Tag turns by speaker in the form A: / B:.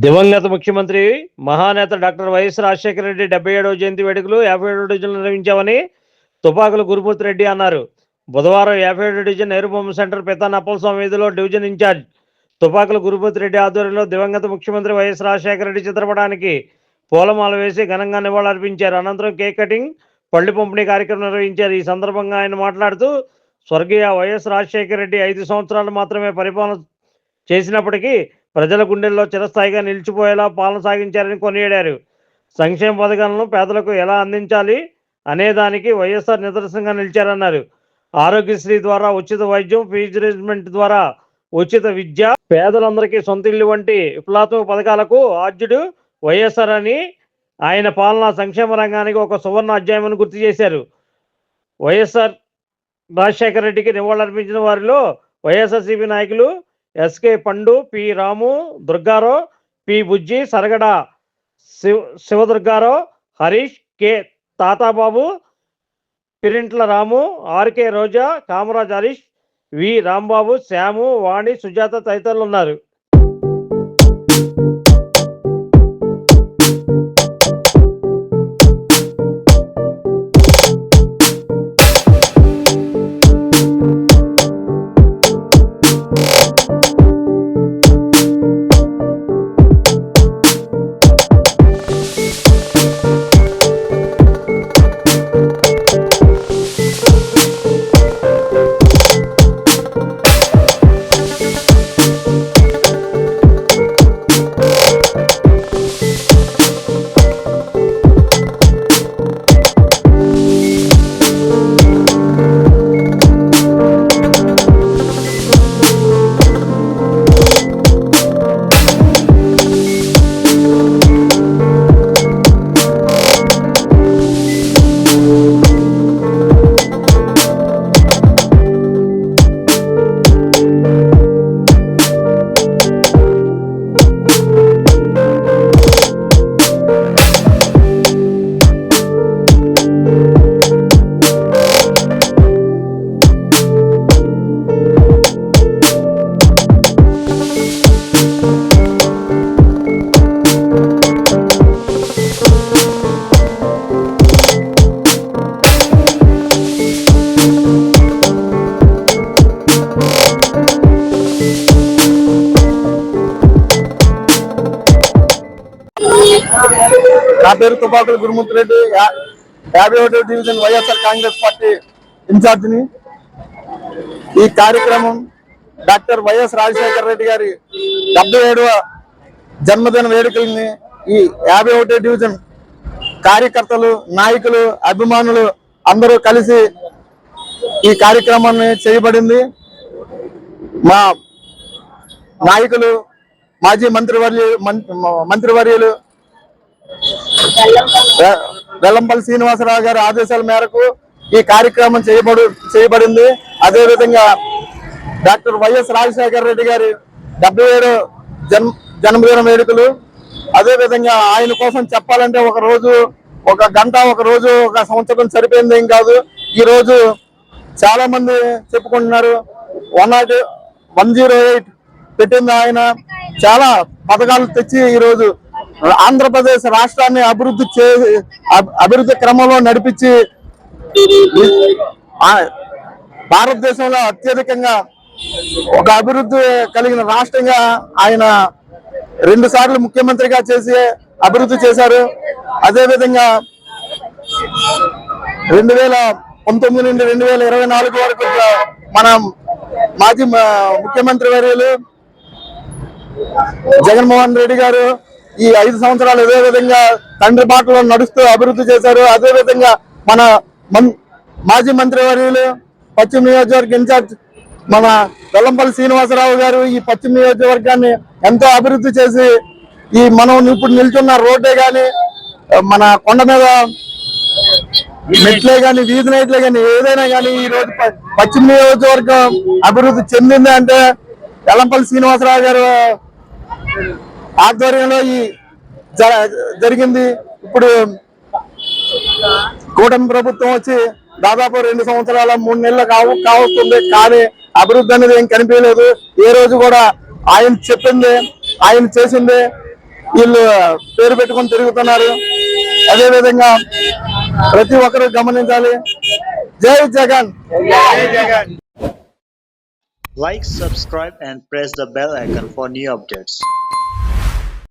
A: దివంగత ముఖ్యమంత్రి మహానేత డాక్టర్ వైఎస్ రాజశేఖర రెడ్డి 77వ జయంతి వేడుకలు 57వ డివిజన్లో నిర్వహించామని తుపాకుల గురుమూర్తి రెడ్డి అన్నారు. బుధవారం 57వ డివిజన్ నెహ్రూ సెంటర్ పెతాన్ అప్పలస్వామి వీధిలో డివిజన్ ఇన్ఛార్జ్ తుపాకుల గురుమూర్తి రెడ్డి ఆధ్వర్యంలో దివంగత ముఖ్యమంత్రి వైఎస్ రాజశేఖర రెడ్డి చిత్రపటానికి పూలమాల వేసి ఘనంగా నివాళులర్పించారు. అనంతరం కేక్ కటింగ్, పళ్లి పంపిణీ కార్యక్రమం నిర్వహించారు. ఈ సందర్భంగా ఆయన మాట్లాడుతూ స్వర్గీయ వైఎస్ రాజశేఖర రెడ్డి 5 సంవత్సరాలు మాత్రమే పరిపాలన చేసినప్పటికీ ప్రజల గుండెల్లో చిరస్థాయిగా నిలిచిపోయేలా పాలన సాగించారని కొనియాడారు. సంక్షేమ పథకాలను పేదలకు ఎలా అందించాలి అనేదానికి వైఎస్ఆర్ నిదర్శనంగా నిలిచారన్నారు. ఆరోగ్యశ్రీ ద్వారా ఉచిత వైద్యం, ఫీజు రియంబర్స్మెంట్ ద్వారా ఉచిత విద్య, పేదలందరికీ సొంత ఇల్లు వంటి విప్లవాత్మక పథకాలకు ఆద్యుడు వైఎస్ఆర్ అని ఆయన పాలనా సంక్షేమ రంగానికి ఒక సువర్ణ అధ్యాయమని గుర్తు చేశారు. వైఎస్ఆర్ రాజశేఖర రెడ్డికి నివాళులర్పించిన వారిలో వైఎస్ఆర్సీపీ నాయకులు ఎస్కే పండు, పి రాము, దుర్గారావు, పి బుజ్జి, సరగడ శివదుర్గారావు, హరీష్, కె తాతాబాబు, పిరింట్ల రాము, ఆర్కే రోజా, కామరాజ్ హరీష్, వి రాంబాబు, శ్యాము, వాణి, సుజాత తదితరులు ఉన్నారు.
B: నా పేరు తుపాకుల గురుమూర్తి రెడ్డి, 51వ డివిజన్ వైఎస్ఆర్ కాంగ్రెస్ పార్టీ ఇన్ఛార్జిని. ఈ కార్యక్రమం డాక్టర్ వైఎస్ రాజశేఖర రెడ్డి గారి 77వ జన్మదిన వేడుకల్ని ఈ 51వ డివిజన్ కార్యకర్తలు, నాయకులు, అభిమానులు అందరూ కలిసి ఈ కార్యక్రమాన్ని చేయబడింది. మా నాయకులు, మాజీ మంత్రివర్యులు వెల్లంపల్లి శ్రీనివాసరావు గారి ఆదేశాల మేరకు ఈ కార్యక్రమం చేయబడింది. అదేవిధంగా డాక్టర్ వైఎస్ రాజశేఖర రెడ్డి గారి 77వ జన్మదిన వేడుకలు. అదేవిధంగా ఆయన కోసం చెప్పాలంటే ఒక రోజు, ఒక గంట, ఒక రోజు, ఒక సంవత్సరం సరిపోయింది ఏం కాదు. ఈ రోజు చాలా మంది చెప్పుకుంటున్నారు. 108 పెట్టింది ఆయన. చాలా పథకాలు తెచ్చి ఈరోజు ఆంధ్రప్రదేశ్ రాష్ట్రాన్ని అభివృద్ధి క్రమంలో నడిపించి భారతదేశంలో అత్యధికంగా ఒక అభివృద్ధి కలిగిన రాష్ట్రంగా ఆయన 2 సార్లు ముఖ్యమంత్రిగా చేసి అభివృద్ధి చేశారు. అదేవిధంగా 2019 నుండి 2024 వరకు మన మాజీ ముఖ్యమంత్రి వర్యులు జగన్మోహన్ రెడ్డి గారు ఈ 5 సంవత్సరాలు ఇదే విధంగా తండ్రి బాటలో నడుస్తూ అభివృద్ధి చేశారు. అదేవిధంగా మన మాజీ మంత్రి వర్యులు పశ్చిమ నియోజకవర్గ ఇన్ఛార్జ్ మన వెల్లంపల్లి శ్రీనివాసరావు గారు ఈ పశ్చిమ నియోజకవర్గాన్ని ఎంతో అభివృద్ధి చేసి ఈ మనం ఇప్పుడు నిల్చున్న రోడ్డే కానీ, మన కొండ మీద మెట్లే కానీ, వీధి నైట్లే కానీ, ఏదైనా కానీ ఈ రోజు పశ్చిమ నియోజకవర్గం అభివృద్ధి చెందింది అంటే వెల్లంపల్లి శ్రీనివాసరావు గారు ఆధ్వర్యంలో ఈ జరిగింది. ఇప్పుడు కూటమి ప్రభుత్వం వచ్చి దాదాపు 2 సంవత్సరాల 3 నెలలు కావస్తుంది. కానీ అభివృద్ధి అనేది ఏం కనిపించలేదు. ఏ రోజు కూడా ఆయన చెప్పింది, ఆయన చేసింది వీళ్ళు పేరు పెట్టుకొని తిరుగుతున్నారు. అదే విధంగా ప్రతి ఒక్కరూ గమనించాలి. జై Jagan.
C: Like, subscribe and press the bell icon for new updates.